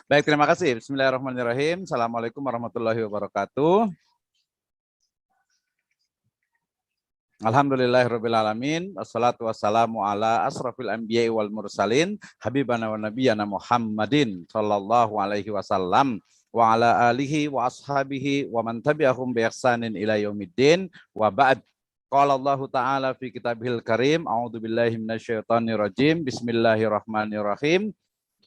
Baik, terima kasih. Bismillahirrahmanirrahim. Assalamualaikum warahmatullahi wabarakatuh. Alhamdulillahirrabbilalamin. Wassalatu wassalamu ala asrafil anbiya'i wal mursalin. Habibana wa nabiyana Muhammadin sallallahu alaihi wasallam. Wa ala alihi wa ashabihi wa man tabi'ahum bi ihsanin ila yaumiddin. Wa ba'd. Qala Allah Ta'ala fi kitabihil karim. A'udzu billahi minasyaitonir rajim. Bismillahirrahmanirrahim.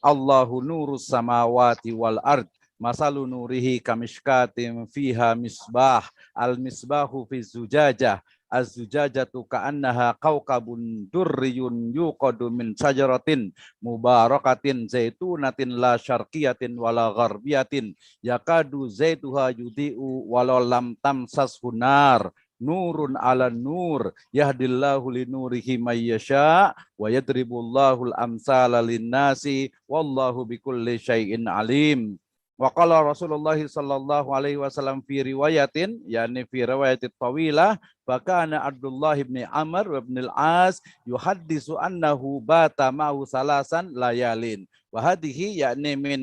Allahu nurus samawati wal ard. Masalu nurihi kamishkatin fiha misbah. Al misbahu fi zujajah. Az-zujajatu ka'annaha kawkabun durriyun yuqadu min syajaratin mubarakatin zaitunatin la syarqiyatin wala gharbiyatin yakadu zaituha yudhi'u walau lam tamsashu nar nurun ala nur yahdillahu linurihi may yasha wa yadribullahu al-amsala lin-nasi wallahu bikulli syai'in alim. Wa qala Rasulullah sallallahu alaihi wasallam fi riwayatin, yakni fi riwayatit tawilah, fakana Abdullah bin Amr bin al-As yuhaddisu annahu bata ma'hu salasan layalin. Wa hadhihi yakni min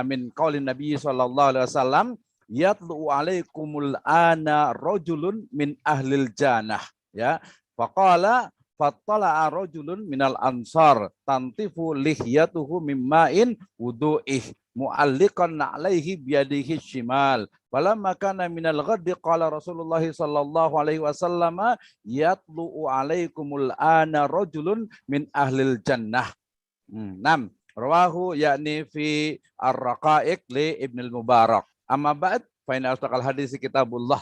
min qaulin Nabi sallallahu alaihi wasallam, yatlu alaikumul ana rajulun min ahlil jannah, ya. Faqala fattala'a rajulun minal ansar tantifu lihyatuhu mimma'in wudu'ih mu'alliqan alaihi biyadihi shimal. Falamma kana minal ghaddi qala Rasulullah sallallahu alaihi wasallam, yatlu'u alaikumul ana rajulun min ahlil jannah. 6. Rawahu yakni fi ar-raqaiq li Ibnul Mubarak. Amma ba'd fa inna asdaqal hadis kitabullah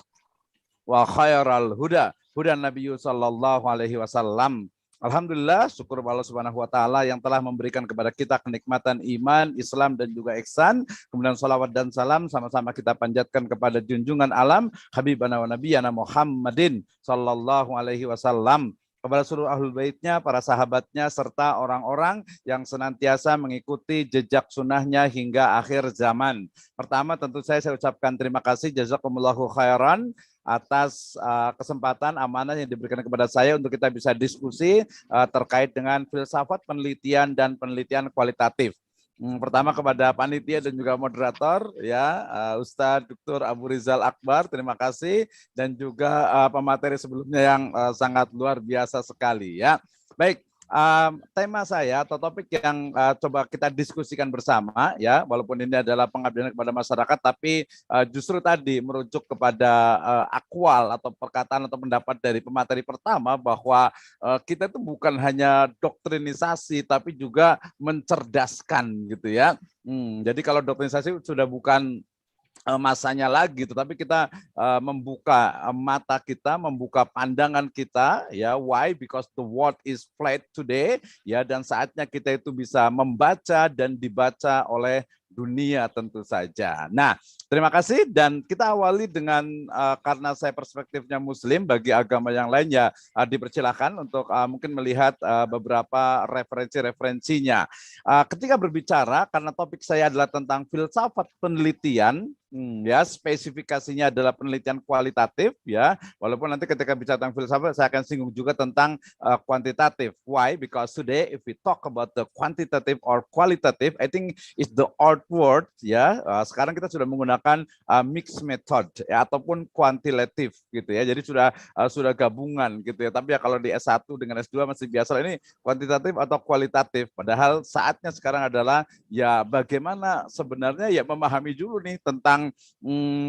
wa khairal huda hudan Nabi sallallahu alaihi wasallam. Alhamdulillah, syukur Allah Subhanahu wa taala yang telah memberikan kepada kita kenikmatan iman, Islam dan juga ihsan. Kemudian salawat dan salam sama-sama kita panjatkan kepada junjungan alam Habibana wa nabiyana Muhammadin sallallahu alaihi wasallam, kepada seluruh ahlul baitnya, para sahabatnya, serta orang-orang yang senantiasa mengikuti jejak sunnahnya hingga akhir zaman. Pertama tentu saya ucapkan terima kasih jazakumullahu khairan atas kesempatan amanah yang diberikan kepada saya untuk kita bisa diskusi terkait dengan filsafat penelitian dan penelitian kualitatif. Pertama kepada panitia dan juga moderator, ya, Ustadz Dr. Abu Rizal Akbar, terima kasih, dan juga pemateri sebelumnya yang sangat luar biasa sekali, ya. Baik. Tema saya atau topik yang coba kita diskusikan bersama, ya, walaupun ini adalah pengabdian kepada masyarakat, tapi justru tadi merujuk kepada akwal atau perkataan atau pendapat dari pemateri pertama bahwa kita itu bukan hanya doktrinisasi tapi juga mencerdaskan, gitu ya. Jadi kalau doktrinisasi sudah bukan masanya lagi, tetapi kita membuka mata kita, membuka pandangan kita, ya. Why? Because the world is flat today, ya, dan saatnya kita itu bisa membaca dan dibaca oleh dunia tentu saja. Nah, terima kasih, dan kita awali dengan karena saya perspektifnya Muslim, bagi agama yang lainnya dipersilahkan untuk mungkin melihat beberapa referensi-referensinya. Ketika berbicara, karena topik saya adalah tentang filsafat penelitian, ya, spesifikasinya adalah penelitian kualitatif, ya. Walaupun nanti ketika bicara tentang filsafat saya akan singgung juga tentang kuantitatif. Why? Because today if we talk about the quantitative or qualitative, I think it's the old word, ya. Sekarang kita sudah menggunakan mixed method, ya, ataupun kuantitatif, gitu ya. Jadi sudah gabungan, gitu ya. Tapi ya kalau di S1 dengan S2 masih biasa ini kuantitatif atau kualitatif. Padahal saatnya sekarang adalah ya bagaimana sebenarnya ya memahami dulu nih tentang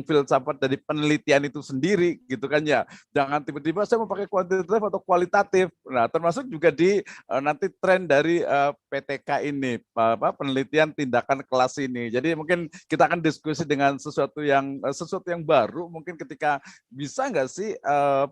filsafat dari penelitian itu sendiri, gitu kan, ya. Jangan tiba-tiba saya mau pakai kuantitatif atau kualitatif. Nah, termasuk juga di nanti tren dari PTK ini, penelitian tindakan kelas ini. Jadi mungkin kita akan diskusi dengan sesuatu yang baru, mungkin ketika bisa nggak sih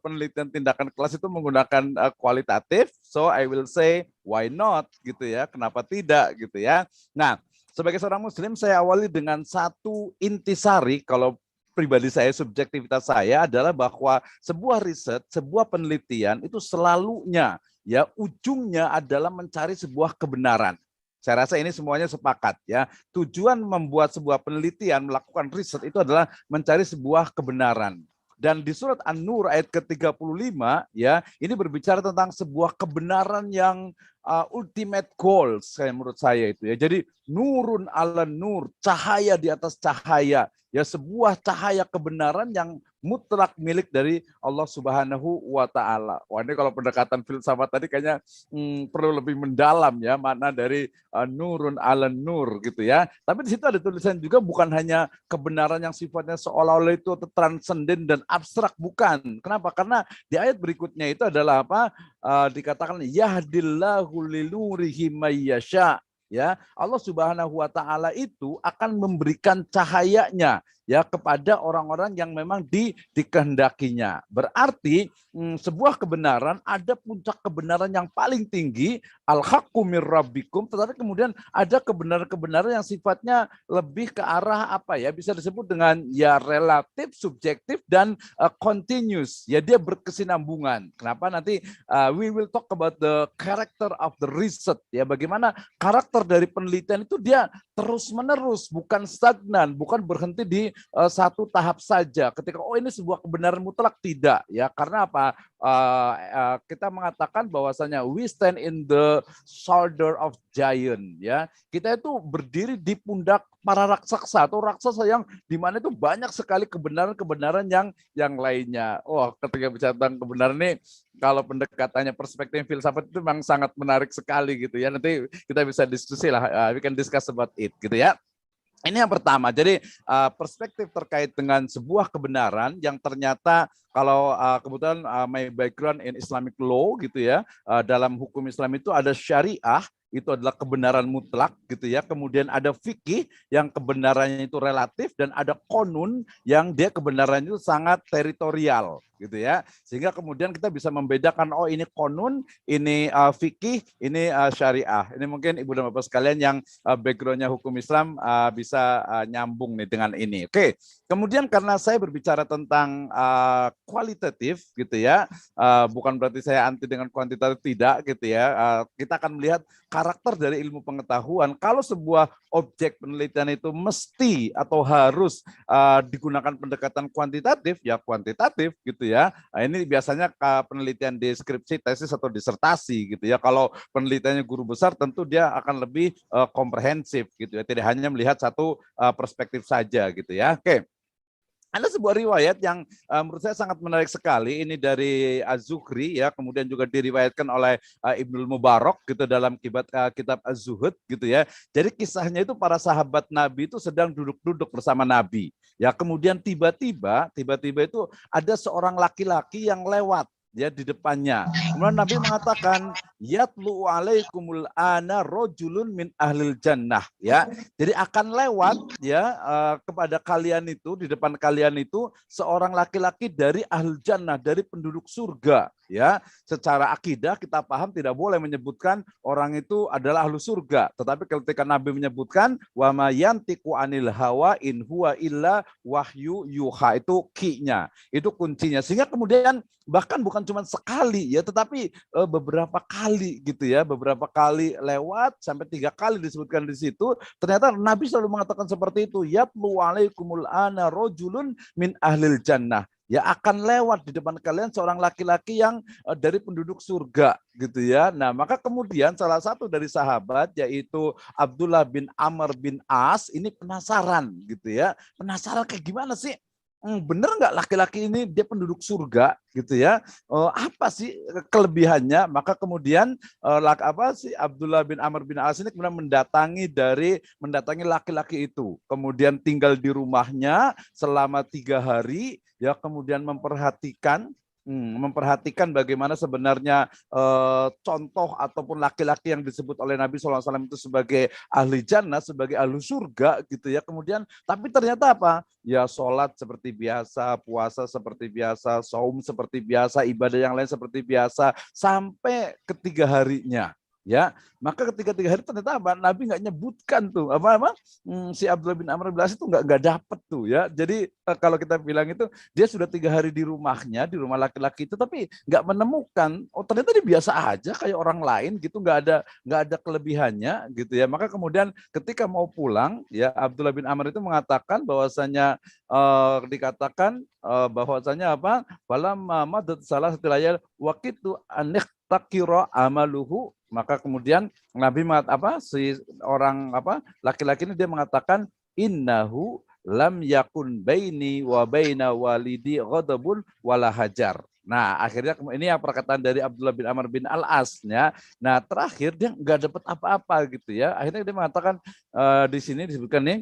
penelitian tindakan kelas itu menggunakan kualitatif. So I will say why not, gitu ya. Kenapa tidak, gitu ya. Nah, sebagai seorang Muslim, saya awali dengan satu intisari. Kalau pribadi saya, subjektivitas saya adalah bahwa sebuah riset, sebuah penelitian itu selalunya, ya, ujungnya adalah mencari sebuah kebenaran. Saya rasa ini semuanya sepakat, ya. Tujuan membuat sebuah penelitian, melakukan riset itu adalah mencari sebuah kebenaran. Dan di surat An-Nur ayat ke-35, ya, ini berbicara tentang sebuah kebenaran yang ultimate goals menurut saya itu ya. Jadi nurun ala nur, cahaya di atas cahaya. Ya, sebuah cahaya kebenaran yang mutlak milik dari Allah Subhanahu wa taala. Wah, ini kalau pendekatan filsafat tadi kayaknya perlu lebih mendalam ya, makna dari nurun ala nur gitu ya. Tapi di situ ada tulisan juga bukan hanya kebenaran yang sifatnya seolah-olah itu transenden dan abstrak, bukan. Kenapa? Karena di ayat berikutnya itu adalah apa? Dikatakan yahdillahu linurihi mayyasha. Ya, Allah Subhanahu wa taala itu akan memberikan cahayanya ya kepada orang-orang yang memang dikehendakinya. Berarti sebuah kebenaran ada puncak kebenaran yang paling tinggi, al-haqqu mir rabbikum, tetapi kemudian ada kebenaran-kebenaran yang sifatnya lebih ke arah apa ya, bisa disebut dengan ya relatif, subjektif dan continuous. Ya, dia berkesinambungan. Kenapa nanti we will talk about the character of the research ya, bagaimana karakter dari penelitian itu dia terus-menerus, bukan stagnan, bukan berhenti di satu tahap saja. Ketika ini sebuah kebenaran mutlak, tidak ya. Karena apa? Kita mengatakan bahwasanya we stand in the shoulder of giant ya. Kita itu berdiri di pundak para raksasa atau raksasa yang di mana itu banyak sekali kebenaran-kebenaran yang lainnya. Wah, ketika bicara tentang kebenaran ini, kalau pendekatannya perspektif filsafat itu memang sangat menarik sekali gitu ya. Nanti kita bisa diskusi lah, we can discuss about it gitu ya. Ini yang pertama. Jadi perspektif terkait dengan sebuah kebenaran yang ternyata kalau kebetulan my background in Islamic law gitu ya, dalam hukum Islam itu ada syariah, itu adalah kebenaran mutlak gitu ya. Kemudian ada fikih yang kebenarannya itu relatif, dan ada konun yang dia kebenarannya itu sangat teritorial gitu ya. Sehingga kemudian kita bisa membedakan, oh ini konun, ini fikih, ini syariah. Ini mungkin Ibu dan Bapak sekalian yang backgroundnya hukum Islam bisa nyambung nih dengan ini. Oke. Kemudian karena saya berbicara tentang kualitatif gitu ya, bukan berarti saya anti dengan kuantitatif, tidak gitu ya. Kita akan melihat karakter dari ilmu pengetahuan. Kalau sebuah objek penelitian itu mesti atau harus digunakan pendekatan kuantitatif, ya kuantitatif gitu ya. Nah, ini biasanya penelitian deskripsi, tesis atau disertasi gitu ya. Kalau penelitiannya guru besar, tentu dia akan lebih komprehensif gitu ya. Tidak hanya melihat satu perspektif saja gitu ya. Oke. Ada sebuah riwayat yang menurut saya sangat menarik sekali, ini dari Az-Zuhri ya, kemudian juga diriwayatkan oleh Ibnul Mubarak gitu dalam kitab Az-Zuhud gitu ya. Jadi kisahnya itu para sahabat Nabi itu sedang duduk-duduk bersama Nabi. Ya, kemudian tiba-tiba itu ada seorang laki-laki yang lewat ya di depannya. Kemudian Nabi mengatakan, yatlu alaikumul ana rojulun min ahlil jannah ya. Jadi akan lewat ya kepada kalian itu, di depan kalian itu seorang laki-laki dari ahlul jannah, dari penduduk surga ya. Secara akidah kita paham tidak boleh menyebutkan orang itu adalah ahlu surga, tetapi ketika Nabi menyebutkan wa ma yantiqu anil hawa in huwa illa wahyu yuha, itu key-nya, itu kuncinya. Sehingga kemudian bahkan bukan cuma sekali ya, tetapi beberapa kali gitu ya, beberapa kali lewat, sampai 3 kali disebutkan di situ. Ternyata Nabi selalu mengatakan seperti itu, yatlu alaikumul ana rojulun min ahlil jannah. Ya, akan lewat di depan kalian seorang laki-laki yang dari penduduk surga gitu ya. Nah, maka kemudian salah satu dari sahabat, yaitu Abdullah bin Amr bin As, ini penasaran gitu ya. Penasaran kayak gimana sih? Bener nggak laki-laki ini dia penduduk surga gitu ya? Apa sih kelebihannya? Maka kemudian Abdullah bin Amr bin As ini kemudian mendatangi laki-laki itu, kemudian tinggal di rumahnya selama 3 hari ya, kemudian memperhatikan bagaimana sebenarnya contoh ataupun laki-laki yang disebut oleh Nabi SAW itu sebagai ahli jannah, sebagai ahli surga gitu ya. Kemudian tapi ternyata apa? Ya sholat seperti biasa, puasa seperti biasa, saum seperti biasa, ibadah yang lain seperti biasa, sampai ketiga harinya. Ya, maka ketika 3 hari ternyata apa? Nabi nggak nyebutkan tuh si Abdullah bin Amr bin As itu nggak dapet tuh ya. Jadi kalau kita bilang itu dia sudah 3 hari di rumahnya, di rumah laki-laki itu, tapi nggak menemukan. Oh, ternyata dia biasa aja kayak orang lain gitu, nggak ada kelebihannya gitu ya. Maka kemudian ketika mau pulang ya, Abdullah bin Amr itu mengatakan bahwasanya dikatakan bahwasanya apa? Falamma madat salah setelahnya waqitu anik takiro amaluhu Maka kemudian Nabi si orang laki-laki ini dia mengatakan innahu lam yakun baini wa baina walidi ghadabun wala hajar. Nah, akhirnya ini yang perkataan dari Abdullah bin Amr bin Al-As-nya. Nah, terakhir dia nggak dapat apa-apa gitu ya. Akhirnya dia mengatakan di sini disebutkan nih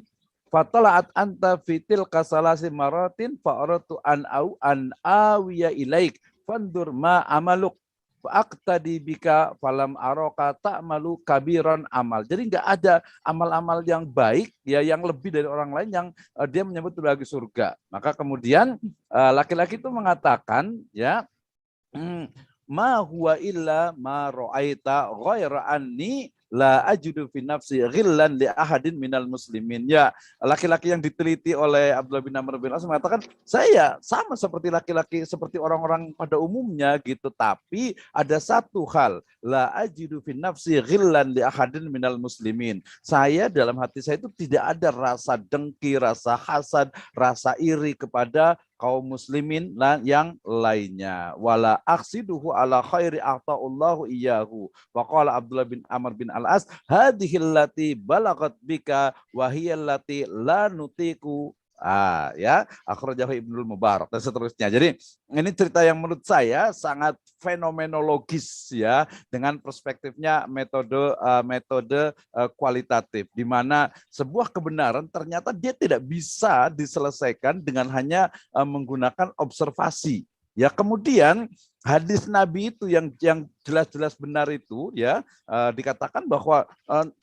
fatalaat anta fitil kasalasi maratin fa'aratu an awiya ilaik fandur ma amaluk fa'aqtadi bika falam aroka ta'malu kabiran amal. Jadi nggak ada amal-amal yang baik ya yang lebih dari orang lain yang dia menyebut bagi surga. Maka kemudian laki-laki itu mengatakan ya ma huwa illa ma ra'aita ghaira anni la ajudu fi nafsi ghillan li ahadin minal muslimin. Ya, laki-laki yang diteliti oleh Abdullah bin Amr bin As mengatakan, saya sama seperti laki-laki seperti orang-orang pada umumnya gitu, tapi ada satu hal, la ajudu fi nafsi ghillan li ahadin minal muslimin. Saya dalam hati saya itu tidak ada rasa dengki, rasa hasad, rasa iri kepada kaum muslimin yang lainnya. Wala aksiduhu ala khairi a'ta'ullahu iyyahu. Wa qala Abdullah bin Amr bin Al-As, hadhil lati balagat bika wa hiyal lati la nutiku. Ya, akhrajahu Ibnul Mubarak dan seterusnya. Jadi ini cerita yang menurut saya sangat fenomenologis ya, dengan perspektifnya metode kualitatif, di mana sebuah kebenaran ternyata dia tidak bisa diselesaikan dengan hanya menggunakan observasi. Ya, kemudian hadis Nabi itu yang jelas-jelas benar itu ya dikatakan bahwa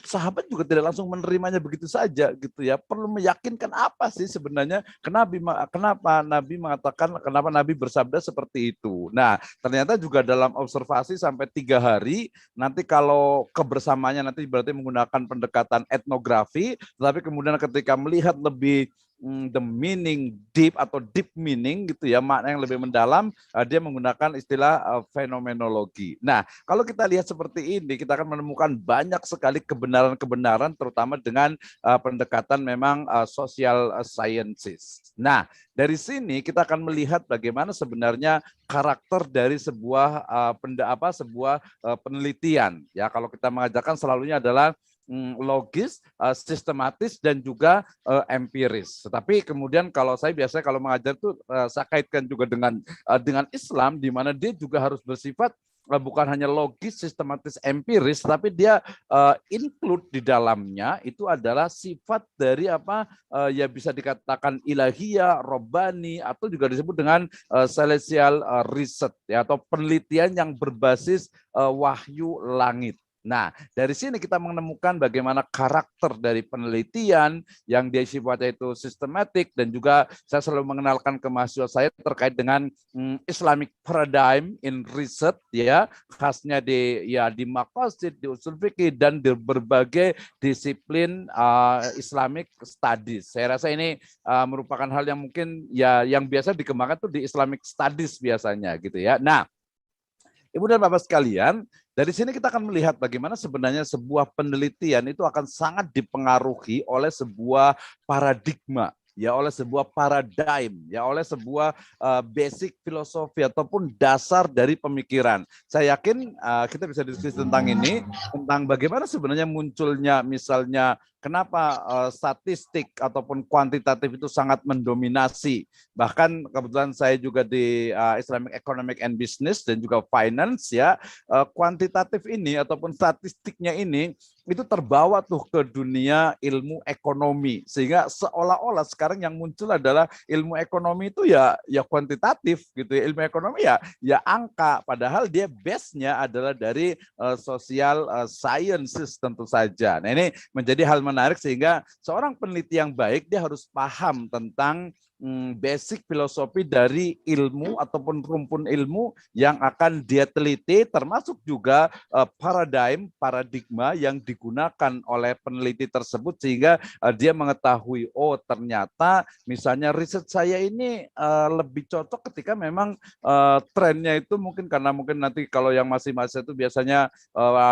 sahabat juga tidak langsung menerimanya begitu saja gitu ya, perlu meyakinkan apa sih sebenarnya kenapa Nabi mengatakan, kenapa Nabi bersabda seperti itu. Nah, ternyata juga dalam observasi sampai 3 hari, nanti kalau kebersamaannya nanti berarti menggunakan pendekatan etnografi, tetapi kemudian ketika melihat lebih the meaning deep atau deep meaning gitu ya, makna yang lebih mendalam, dia menggunakan istilah fenomenologi. Nah, kalau kita lihat seperti ini, kita akan menemukan banyak sekali kebenaran-kebenaran, terutama dengan pendekatan memang social sciences. Nah, dari sini kita akan melihat bagaimana sebenarnya karakter dari sebuah penelitian. Ya, kalau kita mengajarkan selalunya adalah logis, sistematis, dan juga empiris. Tetapi kemudian kalau saya biasanya kalau mengajar itu saya kaitkan juga dengan Islam, di mana dia juga harus bersifat bukan hanya logis, sistematis, empiris, tapi dia include di dalamnya itu adalah sifat dari ya bisa dikatakan ilahiyah, robbani, atau juga disebut dengan celestial research ya, atau penelitian yang berbasis wahyu langit. Nah, dari sini kita menemukan bagaimana karakter dari penelitian yang dia sifatnya itu sistematik, dan juga saya selalu mengenalkan ke mahasiswa saya terkait dengan Islamic paradigm in research ya, khasnya di maqasid, di usul fikih, dan di berbagai disiplin Islamic studies. Saya rasa ini merupakan hal yang mungkin ya yang biasa dikembangkan tuh di Islamic studies biasanya gitu ya. Nah, Ibu dan Bapak sekalian, dari sini kita akan melihat bagaimana sebenarnya sebuah penelitian itu akan sangat dipengaruhi oleh sebuah paradigma, ya, oleh sebuah paradigm, ya, oleh sebuah basic filosofi ataupun dasar dari pemikiran. Saya yakin kita bisa diskusi tentang ini, tentang bagaimana sebenarnya munculnya misalnya kenapa statistik ataupun kuantitatif itu sangat mendominasi. Bahkan kebetulan saya juga di Islamic Economic and Business dan juga Finance ya, kuantitatif ini ataupun statistiknya ini itu terbawa tuh ke dunia ilmu ekonomi, sehingga seolah-olah sekarang yang muncul adalah ilmu ekonomi itu ya kuantitatif gitu ya, ilmu ekonomi ya angka, padahal dia base-nya adalah dari social sciences tentu saja. Nah, ini menjadi hal menarik, sehingga seorang peneliti yang baik dia harus paham tentang basic filosofi dari ilmu ataupun rumpun ilmu yang akan dia teliti, termasuk juga paradigma yang digunakan oleh peneliti tersebut, sehingga dia mengetahui, oh ternyata misalnya riset saya ini lebih cocok ketika memang trennya itu mungkin karena mungkin nanti kalau yang masih mahasiswa itu biasanya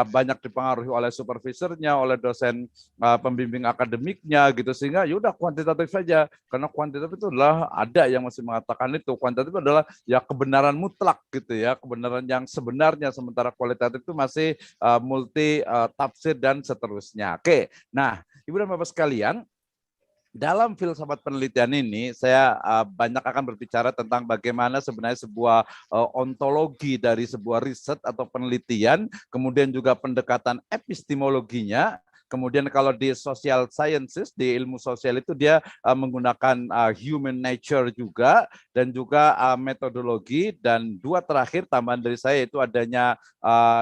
banyak dipengaruhi oleh supervisornya, oleh dosen pembimbing akademiknya gitu, sehingga yaudah kuantitatif saja, karena kuantitatif itu adalah ada yang masih mengatakan itu kuantitatif adalah ya kebenaran mutlak gitu ya, kebenaran yang sebenarnya, sementara kualitatif itu masih multi tafsir dan seterusnya. Oke, nah Ibu dan Bapak sekalian, dalam filsafat penelitian ini saya banyak akan berbicara tentang bagaimana sebenarnya sebuah ontologi dari sebuah riset atau penelitian, kemudian juga pendekatan epistemologinya. Kemudian kalau di social sciences, di ilmu sosial itu dia menggunakan human nature juga, dan juga metodologi, dan dua terakhir tambahan dari saya itu adanya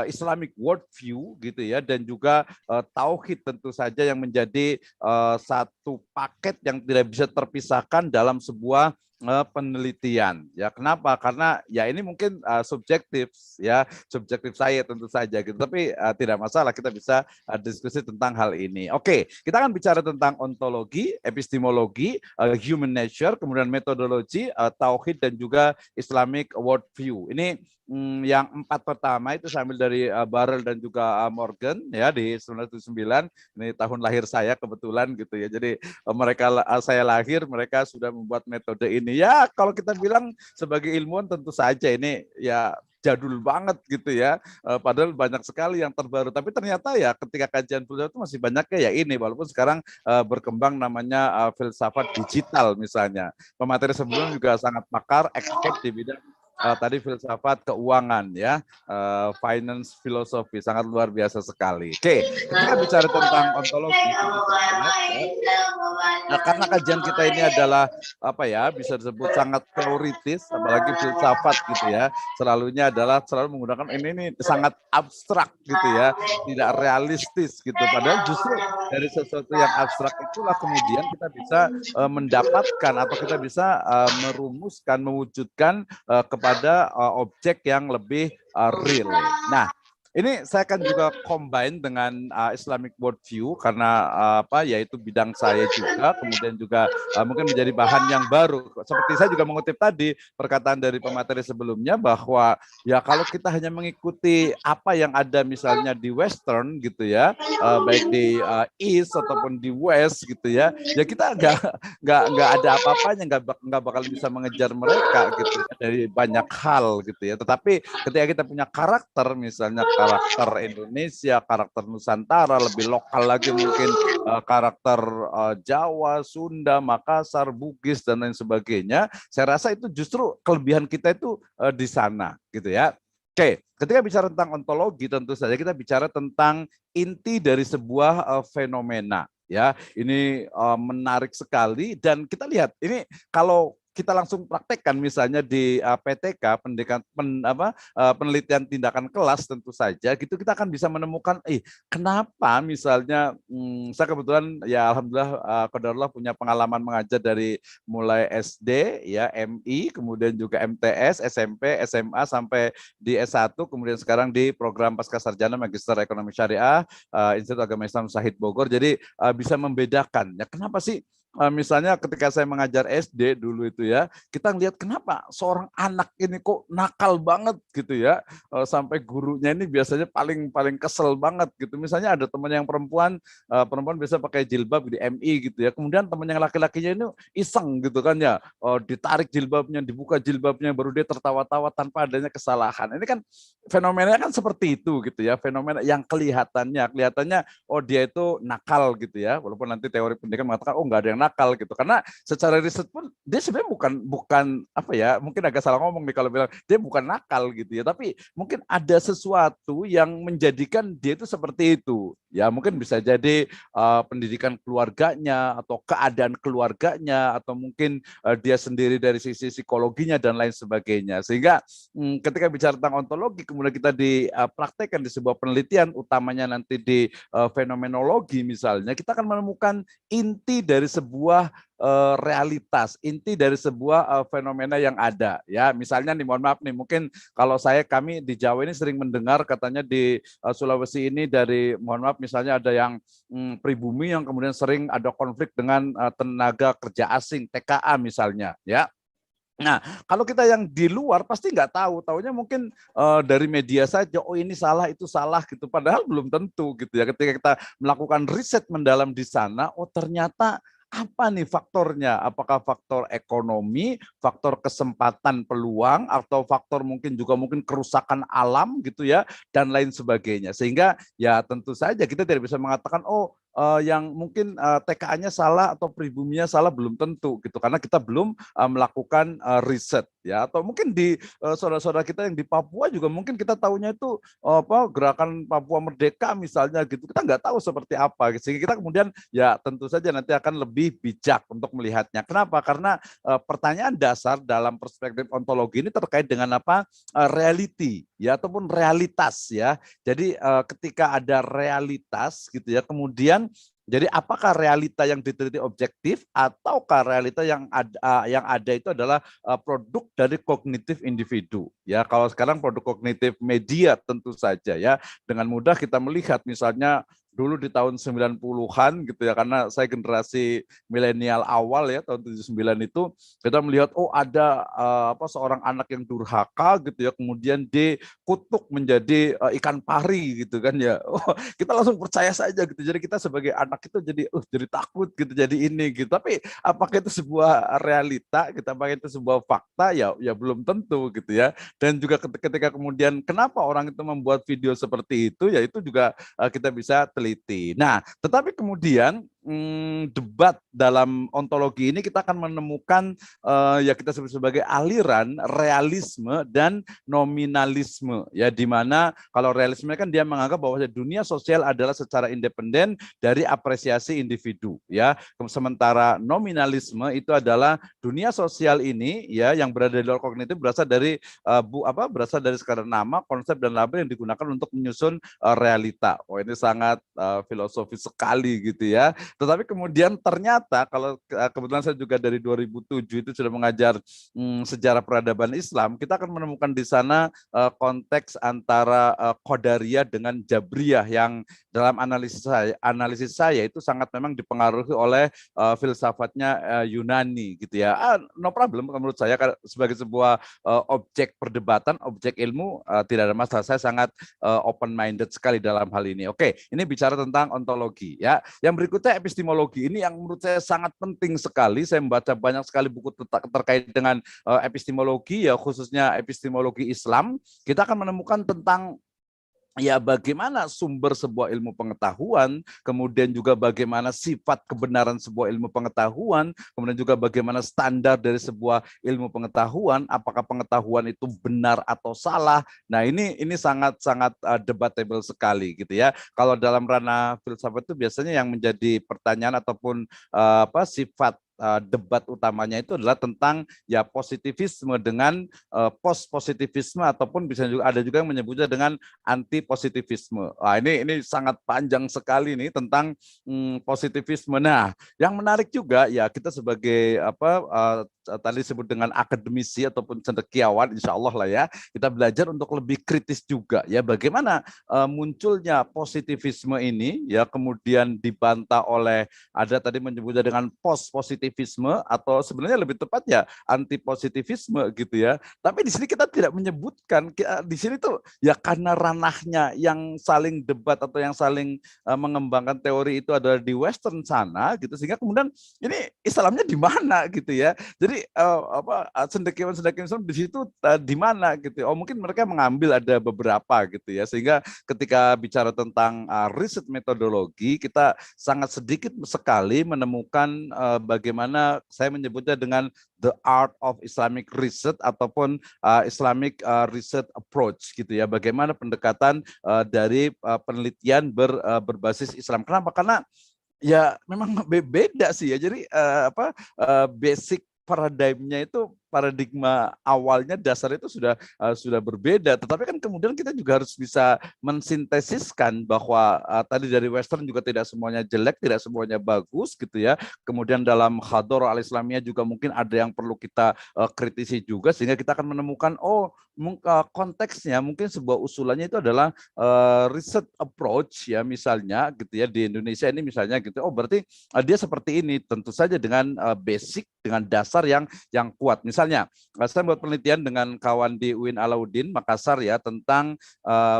Islamic worldview gitu ya, dan juga tauhid tentu saja yang menjadi satu paket yang tidak bisa terpisahkan dalam sebuah penelitian. Ya, kenapa? Karena ya ini mungkin subjektif ya, subjektif saya tentu saja gitu. Tapi tidak masalah, kita bisa diskusi tentang hal ini. Oke, kita akan bicara tentang ontologi, epistemologi, human nature, kemudian metodologi, tauhid, dan juga Islamic worldview. Ini yang 4 pertama itu saya ambil dari Barrel dan juga Morgan ya di 1979. Ini tahun lahir saya kebetulan gitu ya. Jadi saya lahir, mereka sudah membuat metode ini. Ya kalau kita bilang sebagai ilmuwan tentu saja ini ya jadul banget gitu ya. Padahal banyak sekali yang terbaru. Tapi ternyata ya ketika kajian filsafat itu masih banyaknya ya ini. Walaupun sekarang berkembang namanya filsafat digital misalnya. Pemateri sebelumnya juga sangat pakar, expert di bidang tadi filsafat keuangan ya, finance filosofi, sangat luar biasa sekali. Oke, ketika bicara tentang ontologi, karena kajian kita ini adalah apa ya, bisa disebut sangat teoritis, apalagi filsafat gitu ya, selalu menggunakan ini sangat abstrak gitu ya, tidak realistis gitu. Padahal justru dari sesuatu yang abstrak itulah kemudian kita bisa mendapatkan atau kita bisa merumuskan, mewujudkan kepada objek yang lebih real. Nah, ini saya akan juga combine dengan Islamic worldview karena yaitu bidang saya juga, kemudian juga mungkin menjadi bahan yang baru. Seperti saya juga mengutip tadi perkataan dari pemateri sebelumnya bahwa ya kalau kita hanya mengikuti apa yang ada misalnya di Western gitu ya, baik di East ataupun di West gitu ya, ya kita nggak ada apa-apanya, nggak bakal bisa mengejar mereka gitu ya, dari banyak hal gitu ya. Tetapi ketika kita punya karakter, misalnya karakter Indonesia, karakter Nusantara, lebih lokal lagi mungkin karakter Jawa, Sunda, Makassar, Bugis, dan lain sebagainya, saya rasa itu justru kelebihan kita itu di sana gitu ya. Oke, ketika bicara tentang ontologi tentu saja kita bicara tentang inti dari sebuah fenomena ya. Ini menarik sekali, dan kita lihat ini kalau kita langsung praktekkan misalnya di PTK, penelitian tindakan kelas tentu saja gitu, kita akan bisa menemukan kenapa misalnya saya kebetulan ya alhamdulillah qadarullah punya pengalaman mengajar dari mulai SD ya, MI, kemudian juga MTS, SMP, SMA sampai di S1, kemudian sekarang di program Pascasarjana Magister Ekonomi Syariah Institut Agama Islam Syahid Bogor. Jadi bisa membedakan ya kenapa sih misalnya ketika saya mengajar SD dulu itu ya, kita lihat kenapa seorang anak ini kok nakal banget gitu ya, sampai gurunya ini biasanya paling kesel banget gitu. Misalnya ada teman yang perempuan biasa pakai jilbab di MI gitu ya, kemudian teman yang laki-lakinya ini iseng gitu kan ya, ditarik jilbabnya, dibuka jilbabnya, baru dia tertawa-tawa tanpa adanya kesalahan. Ini kan fenomenanya kan seperti itu gitu ya, fenomena yang kelihatannya oh dia itu nakal gitu ya, walaupun nanti teori pendidikan mengatakan oh nggak ada yang nakal gitu, karena secara riset pun dia sebenarnya bukan apa ya, mungkin agak salah ngomong nih kalau bilang dia bukan nakal gitu ya, tapi mungkin ada sesuatu yang menjadikan dia itu seperti itu ya, mungkin bisa jadi pendidikan keluarganya atau keadaan keluarganya, atau mungkin dia sendiri dari sisi psikologinya dan lain sebagainya, sehingga ketika bicara tentang ontologi kemudian kita dipraktekkan di sebuah penelitian, utamanya nanti di fenomenologi misalnya, kita akan menemukan inti dari sebuah realitas, inti dari sebuah fenomena yang ada ya. Misalnya nih, mohon maaf nih, mungkin kalau kami di Jawa ini sering mendengar katanya di Sulawesi ini dari, mohon maaf, misalnya ada yang pribumi yang kemudian sering ada konflik dengan tenaga kerja asing, TKA misalnya ya. Nah, kalau kita yang di luar pasti nggak tahu, taunya mungkin dari media saja, oh ini salah, itu salah gitu. Padahal belum tentu gitu ya. Ketika kita melakukan riset mendalam di sana, oh ternyata apa nih faktornya? Apakah faktor ekonomi, faktor kesempatan peluang, atau faktor mungkin juga mungkin kerusakan alam gitu ya, dan lain sebagainya. Sehingga ya tentu saja kita tidak bisa mengatakan oh yang mungkin TKA-nya salah atau pribuminya salah, belum tentu gitu, karena kita belum melakukan riset ya. Atau mungkin di saudara-saudara kita yang di Papua juga mungkin kita tahunya itu gerakan Papua Merdeka misalnya gitu, kita nggak tahu seperti apa, sehingga kita kemudian ya tentu saja nanti akan lebih bijak untuk melihatnya. Kenapa? Karena pertanyaan dasar dalam perspektif ontologi ini terkait dengan apa, reality ya, ataupun realitas ya. Jadi ketika ada realitas gitu ya, kemudian jadi apakah realita yang diteliti objektif ataukah realita yang ada itu adalah produk dari kognitif individu ya. Kalau sekarang produk kognitif media tentu saja ya, dengan mudah kita melihat misalnya dulu di tahun 90-an gitu ya, karena saya generasi milenial awal ya, tahun 79 itu kita melihat oh ada seorang anak yang durhaka gitu ya, kemudian dikutuk menjadi ikan pari gitu kan ya. Oh, kita langsung percaya saja gitu. Jadi kita sebagai anak itu jadi takut gitu, jadi ini gitu. Tapi apakah itu sebuah realita, kita apakah itu sebuah fakta, ya belum tentu gitu ya. Dan juga ketika kemudian kenapa orang itu membuat video seperti itu, ya itu juga kita bisa teliti. Nah, tetapi kemudian debat dalam ontologi ini kita akan menemukan ya kita sebut sebagai aliran realisme dan nominalisme ya, di mana kalau realisme kan dia menganggap bahwa dunia sosial adalah secara independen dari apresiasi individu ya, sementara nominalisme itu adalah dunia sosial ini ya yang berada di luar kognitif berasal dari berasal dari sekadar nama, konsep dan label yang digunakan untuk menyusun realita. Oh, ini sangat filosofis sekali gitu ya. Tetapi kemudian ternyata kalau kebetulan saya juga dari 2007 itu sudah mengajar sejarah peradaban Islam, kita akan menemukan di sana konteks antara Qadariyah dengan Jabriyah yang dalam analisis saya itu sangat memang dipengaruhi oleh filsafatnya Yunani gitu ya. No problem menurut saya sebagai sebuah objek perdebatan, objek ilmu, tidak ada masalah. Saya sangat open minded sekali dalam hal ini. Oke, ini bicara tentang ontologi ya. Yang berikutnya epistemologi, ini yang menurut saya sangat penting sekali. Saya membaca banyak sekali buku terkait dengan epistemologi ya, khususnya epistemologi Islam. Kita akan menemukan tentang ya bagaimana sumber sebuah ilmu pengetahuan, kemudian juga bagaimana sifat kebenaran sebuah ilmu pengetahuan, kemudian juga bagaimana standar dari sebuah ilmu pengetahuan, apakah pengetahuan itu benar atau salah. Nah, ini sangat-sangat debatable sekali gitu ya. Kalau dalam ranah filsafat itu biasanya yang menjadi pertanyaan ataupun sifat debat utamanya itu adalah tentang ya positivisme dengan post positivisme, ataupun bisa juga ada juga yang menyebutnya dengan anti positivisme. Nah, ini sangat panjang sekali nih tentang positivisme. Nah, yang menarik juga ya kita sebagai tadi disebut dengan akademisi ataupun cendekiawan, insya Allah lah ya, kita belajar untuk lebih kritis juga ya, bagaimana munculnya positivisme ini ya, kemudian dibantah oleh ada tadi menyebutnya dengan post positivisme, atau sebenarnya lebih tepatnya anti positivisme gitu ya. Tapi di sini kita tidak menyebutkan, di sini tuh ya karena ranahnya yang saling debat atau yang saling mengembangkan teori itu adalah di western sana gitu, sehingga kemudian ini Islamnya di mana gitu ya. Jadi cendekiawan-cendekiawan Islam di situ di mana gitu. Oh, mungkin mereka mengambil ada beberapa gitu ya. Sehingga ketika bicara tentang riset metodologi, kita sangat sedikit sekali menemukan bagaimana saya menyebutnya dengan the art of Islamic research ataupun Islamic research approach gitu ya. Bagaimana pendekatan dari penelitian berbasis Islam. Kenapa? Karena ya memang beda sih ya. Jadi basic paradigmnya itu, paradigma awalnya dasar itu sudah berbeda. Tetapi kan kemudian kita juga harus bisa mensintesiskan bahwa tadi dari western juga tidak semuanya jelek, tidak semuanya bagus gitu ya. Kemudian dalam Hadharah al-Islamiyah juga mungkin ada yang perlu kita kritisi juga, sehingga kita akan menemukan oh konteksnya mungkin sebuah usulannya itu adalah research approach ya misalnya gitu ya di Indonesia ini misalnya gitu. Oh berarti dia seperti ini, tentu saja dengan basic, dengan dasar yang kuat. Misalnya saya buat penelitian dengan kawan di UIN Alauddin Makassar ya tentang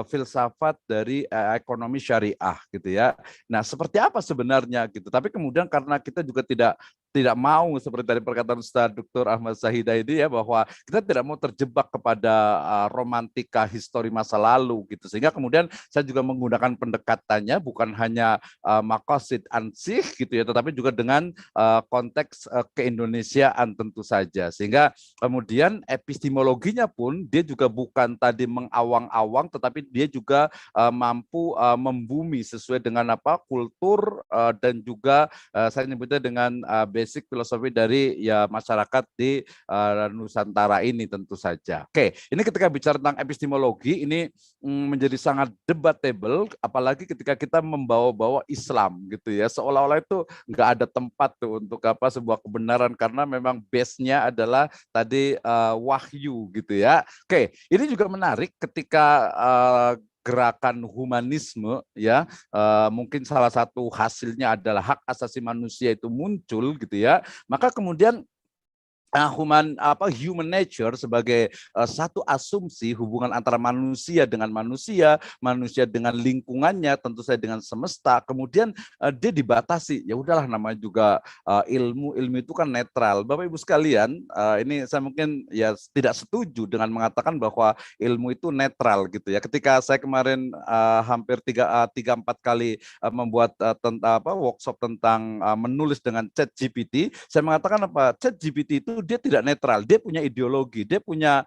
filsafat dari ekonomi syariah gitu ya. Nah seperti apa sebenarnya gitu. Tapi kemudian karena kita juga tidak mau seperti tadi perkataan Ustaz Dr. Ahmad Sahida ini ya bahwa kita tidak mau terjebak kepada romantika histori masa lalu gitu sehingga kemudian saya juga menggunakan pendekatannya bukan hanya maqasid ansih gitu ya tetapi juga dengan konteks keindonesiaan tentu saja sehingga kemudian epistemologinya pun dia juga bukan tadi mengawang-awang tetapi dia juga mampu membumi sesuai dengan apa kultur dan juga saya nyebutnya dengan basic filosofi dari ya masyarakat di Nusantara ini tentu saja. Oke, ini ketika bicara tentang epistemologi ini menjadi sangat debatable, apalagi ketika kita membawa-bawa Islam gitu ya, seolah-olah itu nggak ada tempat tuh untuk apa sebuah kebenaran karena memang base-nya adalah tadi wahyu gitu ya. Oke, ini juga menarik ketika gerakan humanisme ya mungkin salah satu hasilnya adalah hak asasi manusia itu muncul gitu ya maka kemudian human nature sebagai satu asumsi hubungan antara manusia dengan manusia, manusia dengan lingkungannya, tentu saja dengan semesta. Kemudian dia dibatasi. Ya udahlah namanya juga ilmu itu kan netral. Bapak Ibu sekalian, ini saya mungkin ya tidak setuju dengan mengatakan bahwa ilmu itu netral gitu ya. Ketika saya kemarin hampir 3-4 kali membuat workshop tentang menulis dengan ChatGPT, saya mengatakan apa? ChatGPT itu dia tidak netral, dia punya ideologi, dia punya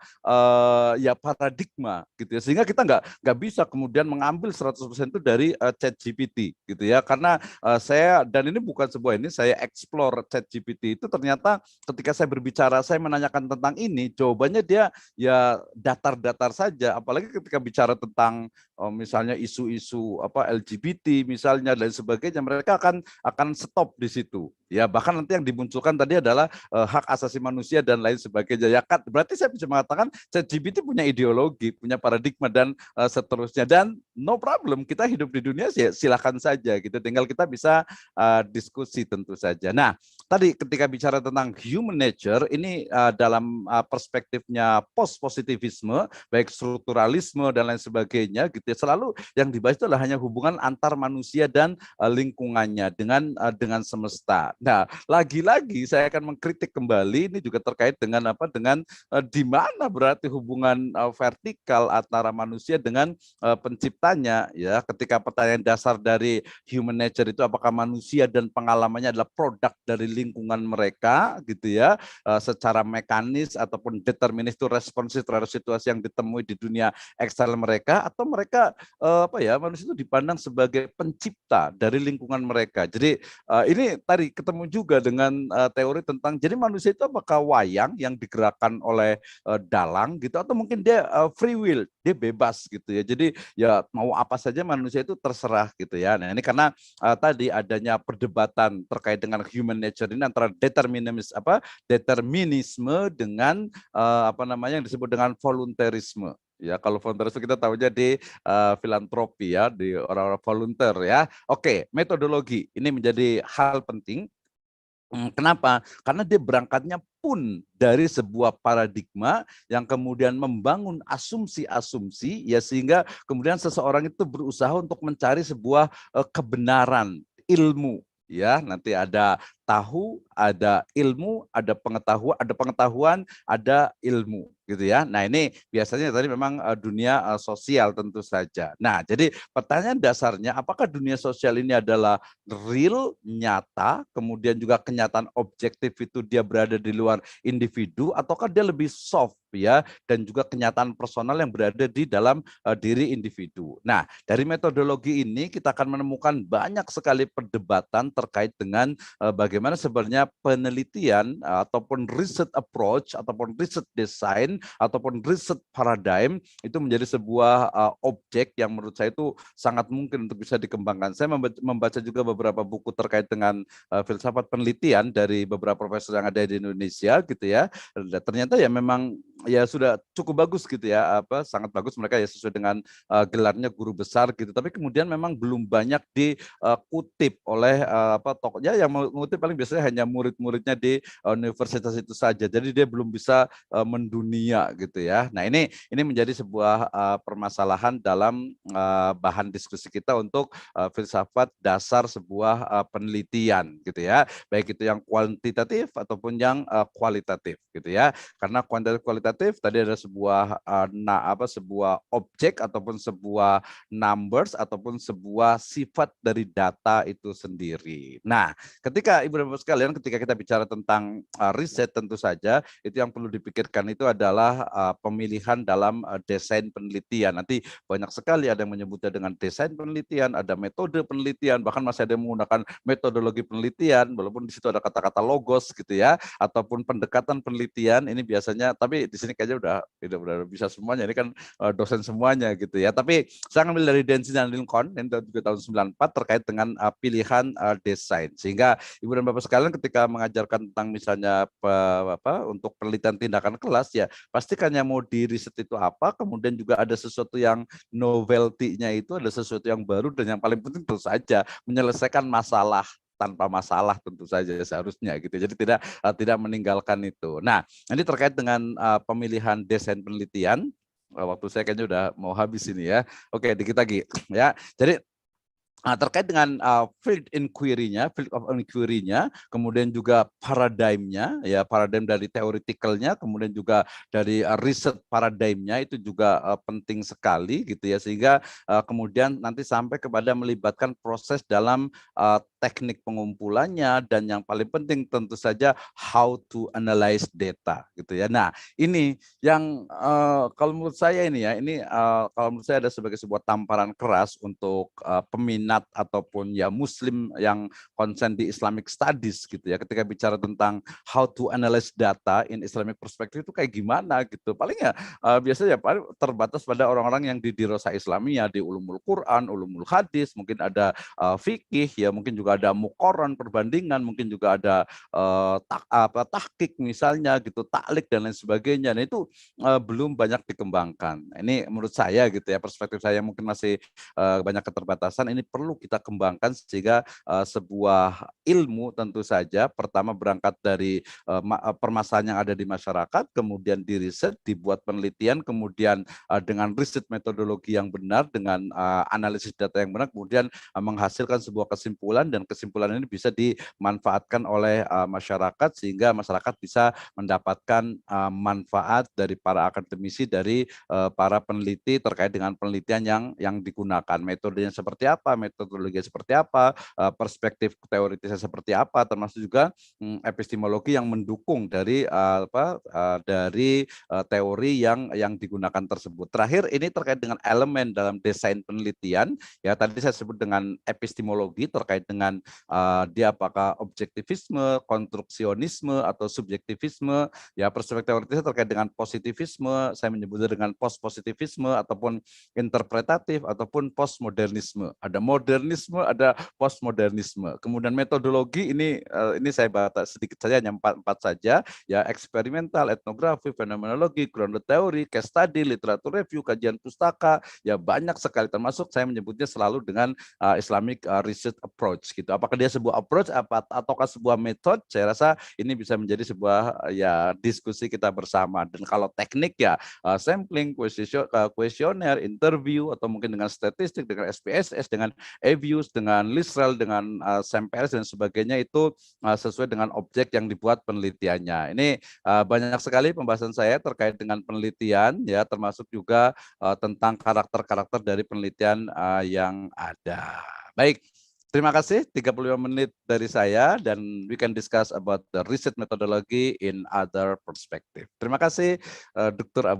ya paradigma gitu ya. Sehingga kita nggak bisa kemudian mengambil 100% itu dari ChatGPT gitu ya. Karena saya dan ini bukan sebuah ini saya explore ChatGPT itu ternyata ketika saya berbicara, saya menanyakan tentang ini, jawabannya dia ya datar-datar saja. Apalagi ketika bicara tentang misalnya isu-isu apa LGBT misalnya dan sebagainya, mereka akan stop di situ. Ya bahkan nanti yang dimunculkan tadi adalah hak asasi manusia dan lain sebagainya. Ya kan berarti saya bisa mengatakan ChatGPT punya ideologi, punya paradigma dan seterusnya dan no problem kita hidup di dunia silakan saja gitu. Tinggal kita bisa diskusi tentu saja. Nah, tadi ketika bicara tentang human nature ini dalam perspektifnya post positivisme baik strukturalisme dan lain sebagainya gitu ya, selalu yang dibahas itu adalah hanya hubungan antar manusia dan lingkungannya dengan semesta. Nah, lagi-lagi saya akan mengkritik kembali ini juga terkait dengan apa dengan di mana berarti hubungan vertikal antara manusia dengan penciptanya ya. Ketika pertanyaan dasar dari human nature itu apakah manusia dan pengalamannya adalah produk dari lingkungan mereka gitu ya, secara mekanis ataupun determinis itu responsif terhadap situasi yang ditemui di dunia eksternal mereka atau mereka manusia itu dipandang sebagai pencipta dari lingkungan mereka. Jadi ini tadi ketemu juga dengan teori tentang jadi manusia itu apakah wayang yang digerakkan oleh dalang gitu atau mungkin dia free will, dia bebas gitu ya. Jadi ya mau apa saja manusia itu terserah gitu ya. Nah, ini karena tadi adanya perdebatan terkait dengan human nature ini antara determinisme dengan yang disebut dengan volunteerisme. Ya, kalau volunteerisme kita tahunya di filantropi ya, di orang-orang volunteer ya. Oke, metodologi ini menjadi hal penting. Kenapa? Karena dia berangkatnya pun dari sebuah paradigma yang kemudian membangun asumsi-asumsi ya sehingga kemudian seseorang itu berusaha untuk mencari sebuah kebenaran ilmu ya. Nanti ada tahu, ada ilmu, ada pengetahuan, ada ilmu gitu ya. Nah, ini biasanya tadi memang dunia sosial tentu saja. Nah, jadi pertanyaan dasarnya apakah dunia sosial ini adalah real, nyata, kemudian juga kenyataan objektif itu dia berada di luar individu ataukah dia lebih soft ya dan juga kenyataan personal yang berada di dalam diri individu. Nah, dari metodologi ini kita akan menemukan banyak sekali perdebatan terkait dengan bagaimana sebenarnya penelitian ataupun research approach ataupun research design ataupun riset paradigm itu menjadi sebuah objek yang menurut saya itu sangat mungkin untuk bisa dikembangkan. Saya membaca juga beberapa buku terkait dengan filsafat penelitian dari beberapa profesor yang ada di Indonesia gitu ya. Dan ternyata ya memang ya sudah cukup bagus gitu ya, sangat bagus mereka ya sesuai dengan gelarnya guru besar gitu. Tapi kemudian memang belum banyak dikutip oleh tokohnya, yang mengutip paling biasanya hanya murid-muridnya di universitas itu saja. Jadi dia belum bisa mendunia gitu ya. Nah, ini menjadi sebuah permasalahan dalam bahan diskusi kita untuk filsafat dasar sebuah penelitian gitu ya. Baik itu yang kuantitatif ataupun yang kualitatif gitu ya. Karena kuantitatif kualitatif tadi ada sebuah sebuah objek ataupun sebuah numbers ataupun sebuah sifat dari data itu sendiri. Nah, ketika Ibu dan Bapak sekalian, ketika kita bicara tentang riset, tentu saja itu yang perlu dipikirkan itu adalah pemilihan dalam desain penelitian. Nanti banyak sekali ada yang menyebutnya dengan desain penelitian, ada metode penelitian, bahkan masih ada yang menggunakan metodologi penelitian, walaupun di situ ada kata-kata logos gitu ya, ataupun pendekatan penelitian. Ini biasanya, tapi di sini kayaknya udah bisa semuanya. Ini kan dosen semuanya gitu ya. Tapi saya ngambil dari Densey dan Lincoln yang juga tahun 94 terkait dengan pilihan desain. Sehingga Ibu dan Bapak sekalian ketika mengajarkan tentang misalnya untuk penelitian tindakan kelas, ya pastikan yang mau di riset itu apa, kemudian juga ada sesuatu yang novelty-nya, itu ada sesuatu yang baru, dan yang paling penting tentu saja menyelesaikan masalah tanpa masalah tentu saja seharusnya gitu. Jadi tidak meninggalkan itu. Nah, ini terkait dengan pemilihan desain penelitian. Waktu saya kayaknya udah mau habis ini ya. Oke, dikit lagi ya. Jadi terkait dengan field of inquiry-nya, kemudian juga paradigm-nya, ya paradigm dari theoretical-nya, kemudian juga dari riset paradigm-nya itu juga penting sekali gitu ya, sehingga kemudian nanti sampai kepada melibatkan proses dalam teknik pengumpulannya, dan yang paling penting tentu saja how to analyze data gitu ya. Nah, ini yang kalau menurut saya ini ya, kalau menurut saya ada sebagai sebuah tamparan keras untuk peminat ataupun ya Muslim yang konsen di Islamic Studies gitu ya. Ketika bicara tentang how to analyze data in Islamic perspective itu kayak gimana gitu. Paling ya biasanya paling terbatas pada orang-orang yang di Dirosah Islamiyah, di ulumul Quran, ulumul hadis, mungkin ada fikih ya, mungkin juga ada muqarran perbandingan, mungkin juga ada tahqiq misalnya gitu, taklik dan lain sebagainya. Nah, itu belum banyak dikembangkan. Ini menurut saya gitu ya, perspektif saya mungkin masih banyak keterbatasan. Ini perlu kita kembangkan sehingga sebuah ilmu tentu saja pertama berangkat dari permasalahan yang ada di masyarakat, kemudian diriset, dibuat penelitian, kemudian dengan riset metodologi yang benar, dengan analisis data yang benar, kemudian menghasilkan sebuah kesimpulan, dan kesimpulan ini bisa dimanfaatkan oleh masyarakat sehingga masyarakat bisa mendapatkan manfaat dari para akademisi, dari para peneliti terkait dengan penelitian yang digunakan, metodenya seperti apa, metodologinya seperti apa, perspektif teoritisnya seperti apa, termasuk juga epistemologi yang mendukung dari teori yang digunakan tersebut. Terakhir ini terkait dengan elemen dalam desain penelitian, ya tadi saya sebut dengan epistemologi terkait dengan dia apakah objektivisme, konstruksionisme atau subjektivisme, ya perspektif teoritisnya terkait dengan positivisme, saya menyebutnya dengan post-positivisme ataupun interpretatif ataupun postmodernisme. Ada modernisme, ada postmodernisme. Kemudian metodologi ini saya batas sedikit saja, hanya empat saja, ya eksperimental, etnografi, fenomenologi, grounded teori, case study, literatur review, kajian pustaka, ya banyak sekali, termasuk saya menyebutnya selalu dengan Islamic research approach gitu. Apakah dia sebuah approach ataukah sebuah metode? Saya rasa ini bisa menjadi sebuah ya diskusi kita bersama. Dan kalau teknik ya sampling, kuesioner, interview, atau mungkin dengan statistik, dengan SPSS, dengan e-views, dengan Lisrel, dengan SAMPLS dan sebagainya, itu sesuai dengan objek yang dibuat penelitiannya. Ini banyak sekali pembahasan saya terkait dengan penelitian, ya termasuk juga tentang karakter-karakter dari penelitian yang ada. Baik, terima kasih, 35 menit dari saya, dan we can discuss about the research methodology in other perspective. Terima kasih, Dr. Abu.